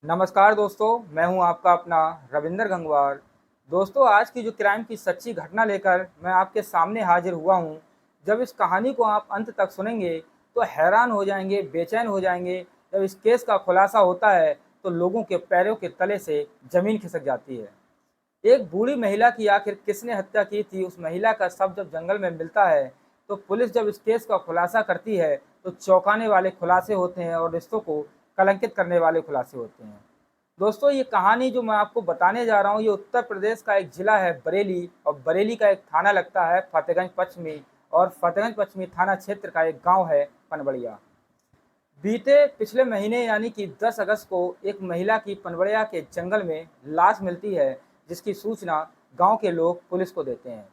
नमस्कार दोस्तों, मैं हूं आपका अपना रविंदर गंगवार। दोस्तों, आज की जो क्राइम की सच्ची घटना लेकर मैं आपके सामने हाजिर हुआ हूं। जब इस कहानी को आप अंत तक सुनेंगे तो हैरान हो जाएंगे, बेचैन हो जाएंगे। जब इस केस का खुलासा होता है तो लोगों के पैरों के तले से ज़मीन खिसक जाती है। एक बूढ़ी महिला की आखिर किसने हत्या की थी, उस महिला का शव जब जंगल में मिलता है तो पुलिस जब इस केस का खुलासा करती है तो चौंकाने वाले खुलासे होते हैं और रिश्तों को कलंकित करने वाले खुलासे होते हैं। दोस्तों, ये कहानी जो मैं आपको बताने जा रहा हूँ, ये उत्तर प्रदेश का एक जिला है बरेली, और बरेली का एक थाना लगता है फतेहगंज पश्चिमी, और फतेहगंज पश्चिमी थाना क्षेत्र का एक गांव है पनबड़िया। बीते पिछले महीने यानी कि 10 अगस्त को एक महिला की पनबड़िया के जंगल में लाश मिलती है, जिसकी सूचना गांव के लोग पुलिस को देते हैं।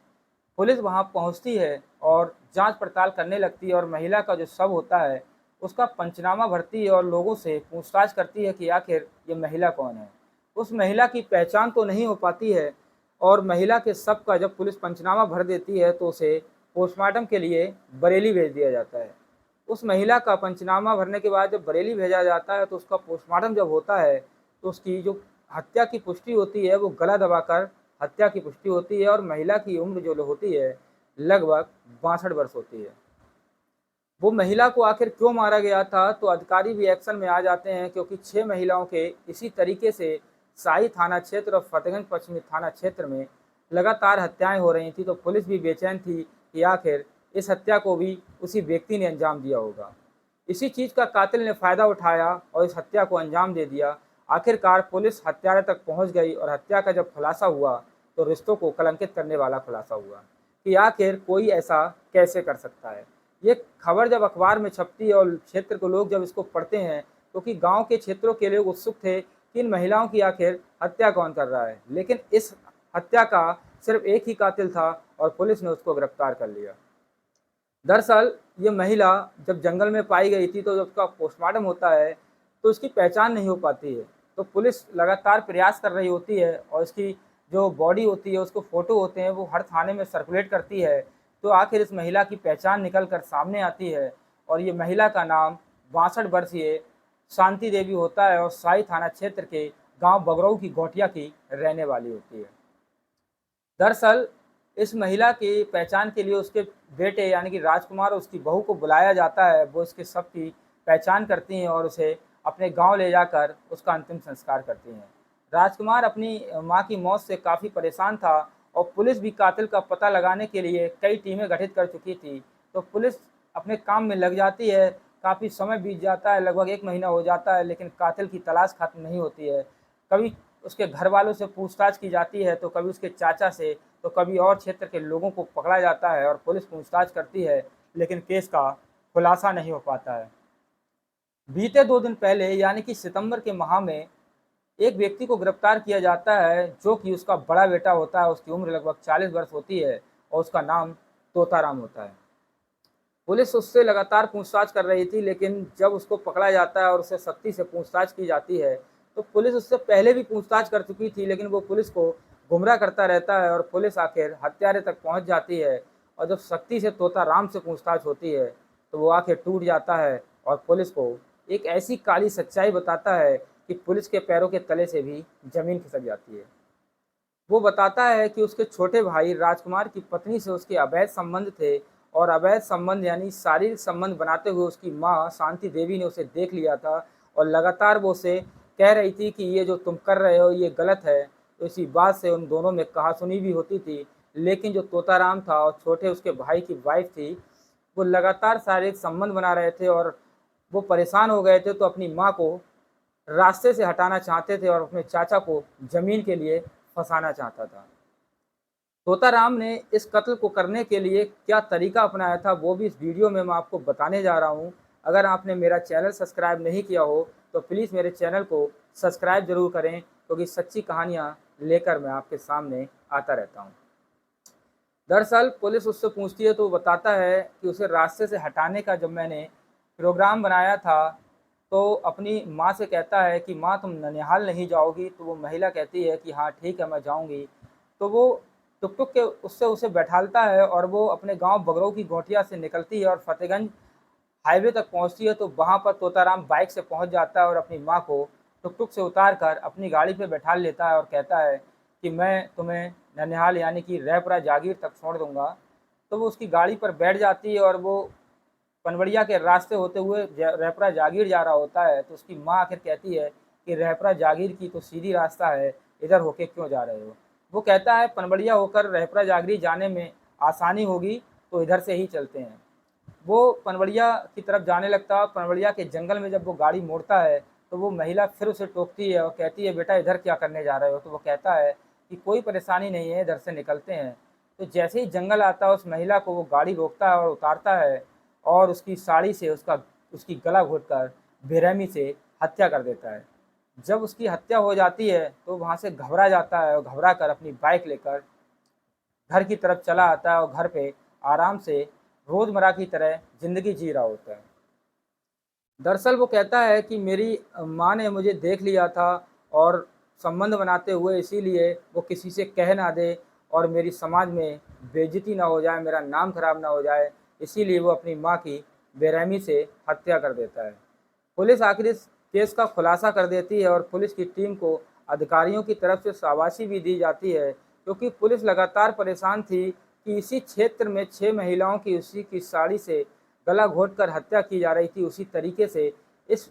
पुलिस वहां पहुंचती है और जांच पड़ताल करने लगती है और महिला का जो शव होता है उसका पंचनामा भरती है और लोगों से पूछताछ करती है कि आखिर ये महिला कौन है। उस महिला की पहचान तो नहीं हो पाती है, और महिला के शव का जब पुलिस पंचनामा भर देती है तो उसे पोस्टमार्टम के लिए बरेली भेज दिया जाता है। उस महिला का पंचनामा भरने के बाद जब बरेली भेजा जाता है तो उसका पोस्टमार्टम जब होता है तो उसकी जो हत्या की पुष्टि होती है वो गला दबाकर हत्या की पुष्टि होती है, और महिला की उम्र जो होती है लगभग 62 वर्ष होती है। वो महिला को आखिर क्यों मारा गया था, तो अधिकारी भी एक्शन में आ जाते हैं, क्योंकि 6 महिलाओं के इसी तरीके से शाही थाना क्षेत्र और फतेहगंज पश्चिमी थाना क्षेत्र में लगातार हत्याएं हो रही थी। तो पुलिस भी बेचैन थी कि आखिर इस हत्या को भी उसी व्यक्ति ने अंजाम दिया होगा। इसी चीज़ का कातिल ने फ़ायदा उठाया और इस हत्या को अंजाम दे दिया। आखिरकार पुलिस हत्यारे तक पहुंच गई और हत्या का जब खुलासा हुआ तो रिश्तों को कलंकित करने वाला खुलासा हुआ कि आखिर कोई ऐसा कैसे कर सकता है। ये खबर जब अखबार में छपती है और क्षेत्र के लोग जब इसको पढ़ते हैं, क्योंकि गांव के क्षेत्रों के लोग उत्सुक थे कि इन महिलाओं की आखिर हत्या कौन कर रहा है, लेकिन इस हत्या का सिर्फ एक ही कातिल था और पुलिस ने उसको गिरफ्तार कर लिया। दरअसल ये महिला जब जंगल में पाई गई थी तो जब उसका पोस्टमार्टम होता है तो उसकी पहचान नहीं हो पाती है। तो पुलिस लगातार प्रयास कर रही होती है और इसकी जो बॉडी होती है, उसको फ़ोटो होते हैं, वो हर थाने में सर्कुलेट करती है। तो आखिर इस महिला की पहचान निकल कर सामने आती है, और ये महिला का नाम 62 वर्षीय शांति देवी होता है और शाही थाना क्षेत्र के गांव बगरऊ की गोटिया की रहने वाली होती है। दरअसल इस महिला की पहचान के लिए उसके बेटे यानी कि राजकुमार और उसकी बहू को बुलाया जाता है। वो इसके शव की पहचान करती हैं और उसे अपने गांव ले जाकर उसका अंतिम संस्कार करती हैं। राजकुमार अपनी मां की मौत से काफ़ी परेशान था, और पुलिस भी कातिल का पता लगाने के लिए कई टीमें गठित कर चुकी थी। तो पुलिस अपने काम में लग जाती है। काफ़ी समय बीत जाता है, लगभग 1 महीना हो जाता है, लेकिन कातिल की तलाश खत्म नहीं होती है। कभी उसके घर वालों से पूछताछ की जाती है, तो कभी उसके चाचा से, तो कभी और क्षेत्र के लोगों को पकड़ा जाता है और पुलिस पूछताछ करती है, लेकिन केस का खुलासा नहीं हो पाता है। बीते 2 दिन पहले यानी कि सितंबर के माह में एक व्यक्ति को गिरफ्तार किया जाता है, जो कि उसका बड़ा बेटा होता है। उसकी उम्र लगभग 40 वर्ष होती है और उसका नाम तोताराम होता है। पुलिस उससे लगातार पूछताछ कर रही थी, लेकिन जब उसको पकड़ा जाता है और उससे सख्ती से पूछताछ की जाती है तो पुलिस उससे पहले भी पूछताछ कर चुकी थी, लेकिन वो पुलिस को गुमराह करता रहता है और पुलिस आखिर हत्यारे तक पहुंच जाती है। और जब सख्ती से तोताराम से पूछताछ होती है तो वो आखिर टूट जाता है और पुलिस को एक ऐसी काली सच्चाई बताता है कि पुलिस के पैरों के तले से भी ज़मीन खिसक जाती है। वो बताता है कि उसके छोटे भाई राजकुमार की पत्नी से उसके अवैध संबंध थे, और अवैध संबंध यानी शारीरिक संबंध बनाते हुए उसकी माँ शांति देवी ने उसे देख लिया था, और लगातार वो उसे कह रही थी कि ये जो तुम कर रहे हो ये गलत है। तो इसी बात से उन दोनों में कहासुनी भी होती थी। लेकिन जो तोताराम था और छोटे उसके भाई की वाइफ थी, वो लगातार शारीरिक संबंध बना रहे थे, और वो परेशान हो गए थे, तो अपनी माँ को रास्ते से हटाना चाहते थे और अपने चाचा को ज़मीन के लिए फंसाना चाहता था। तोताराम ने इस कत्ल को करने के लिए क्या तरीका अपनाया था, वो भी इस वीडियो में मैं आपको बताने जा रहा हूँ। अगर आपने मेरा चैनल सब्सक्राइब नहीं किया हो तो प्लीज़ मेरे चैनल को सब्सक्राइब ज़रूर करें, क्योंकि सच्ची कहानियाँ लेकर मैं आपके सामने आता रहता हूँ। दरअसल पुलिस उससे पूछती है तो वो बताता है कि उसे रास्ते से हटाने का जब मैंने प्रोग्राम बनाया था तो अपनी माँ से कहता है कि माँ तुम ननिहाल नहीं जाओगी, तो वो महिला कहती है कि हाँ ठीक है मैं जाऊँगी। तो वो टुक टुक के उससे उसे बैठालता है और वो अपने गांव बगरऊ की गोटिया से निकलती है और फतेहगंज हाईवे तक पहुंचती है। तो वहां पर तोताराम बाइक से पहुंच जाता है और अपनी माँ को टुक टुक से उतार कर अपनी गाड़ी पे बैठा लेता है और कहता है कि मैं तुम्हें ननिहाल यानी कि रैपुरा जागीर तक छोड़ दूंगा। तो वो उसकी गाड़ी पर बैठ जाती है और वो पनवड़िया के रास्ते होते हुए रैपुरा जागीर जा रहा होता है। तो उसकी माँ आखिर कहती है कि रैपुरा जागीर की तो सीधी रास्ता है, इधर होके क्यों जा रहे हो। वो कहता है पनवड़िया होकर रैपुरा जागीर जाने में आसानी होगी, तो इधर से ही चलते हैं। वो पनवड़िया की तरफ जाने लगता है। पनवड़िया के जंगल में जब वो गाड़ी मोड़ता है तो वो महिला फिर उसे टोकती है और कहती है बेटा इधर क्या करने जा रहे हो। तो वो कहता है कि कोई परेशानी नहीं है, इधर से निकलते हैं। तो जैसे ही जंगल आता है उस महिला को वो गाड़ी रोकता है और उतारता है और उसकी साड़ी से उसकी गला घोंटकर बेरहमी से हत्या कर देता है। जब उसकी हत्या हो जाती है तो वहाँ से घबरा जाता है और घबरा कर अपनी बाइक लेकर घर की तरफ चला आता है और घर पे आराम से रोज़मर्रा की तरह ज़िंदगी जी रहा होता है। दरअसल वो कहता है कि मेरी माँ ने मुझे देख लिया था और संबंध बनाते हुए, इसीलिए वो किसी से कह ना दे और मेरी समाज में बेइज्जती ना हो जाए, मेरा नाम खराब ना हो जाए, इसीलिए वो अपनी माँ की बेरहमी से हत्या कर देता है। पुलिस आखिर इस केस का खुलासा कर देती है और पुलिस की टीम को अधिकारियों की तरफ से शाबाशी भी दी जाती है, क्योंकि पुलिस लगातार परेशान थी कि इसी क्षेत्र में 6 महिलाओं की उसी की साड़ी से गला घोंटकर हत्या की जा रही थी। उसी तरीके से इस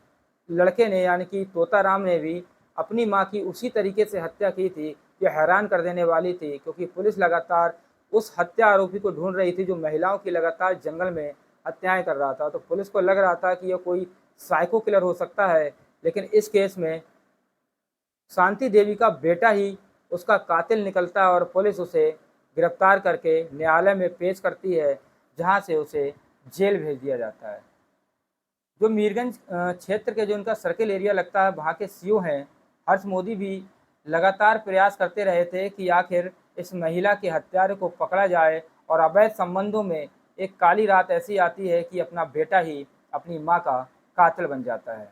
लड़के ने यानी कि तोताराम ने भी अपनी माँ की उसी तरीके से हत्या की थी। ये हैरान कर देने वाली थी, क्योंकि पुलिस लगातार उस हत्या आरोपी को ढूंढ रही थी जो महिलाओं की लगातार जंगल में हत्याएं कर रहा था। तो पुलिस को लग रहा था कि यह कोई साइको किलर हो सकता है, लेकिन इस केस में शांति देवी का बेटा ही उसका कातिल निकलता है और पुलिस उसे गिरफ्तार करके न्यायालय में पेश करती है, जहां से उसे जेल भेज दिया जाता है। जो मीरगंज क्षेत्र के जो उनका सर्किल एरिया लगता है, वहाँ के सीओ हैं हर्ष मोदी भी लगातार प्रयास करते रहे थे कि आखिर इस महिला के हत्यारे को पकड़ा जाए और अवैध संबंधों में एक काली रात ऐसी आती है कि अपना बेटा ही अपनी माँ का कातिल बन जाता है।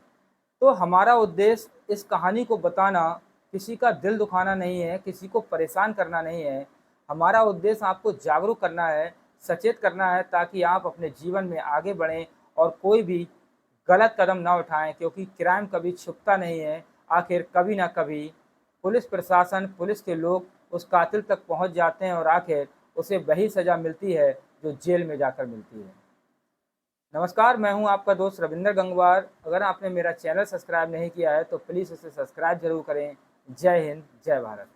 तो हमारा उद्देश्य इस कहानी को बताना, किसी का दिल दुखाना नहीं है, किसी को परेशान करना नहीं है। हमारा उद्देश्य आपको जागरूक करना है, सचेत करना है, ताकि आप अपने जीवन में आगे बढ़ें और कोई भी गलत कदम ना उठाएं, क्योंकि क्राइम कभी छुपता नहीं है। आखिर कभी ना कभी पुलिस प्रशासन, पुलिस के लोग उस कातिल तक पहुंच जाते हैं और आखिर उसे वही सज़ा मिलती है जो जेल में जाकर मिलती है। नमस्कार, मैं हूं आपका दोस्त रविंदर गंगवार। अगर आपने मेरा चैनल सब्सक्राइब नहीं किया है तो प्लीज़ उसे सब्सक्राइब जरूर करें। जय हिंद, जय भारत।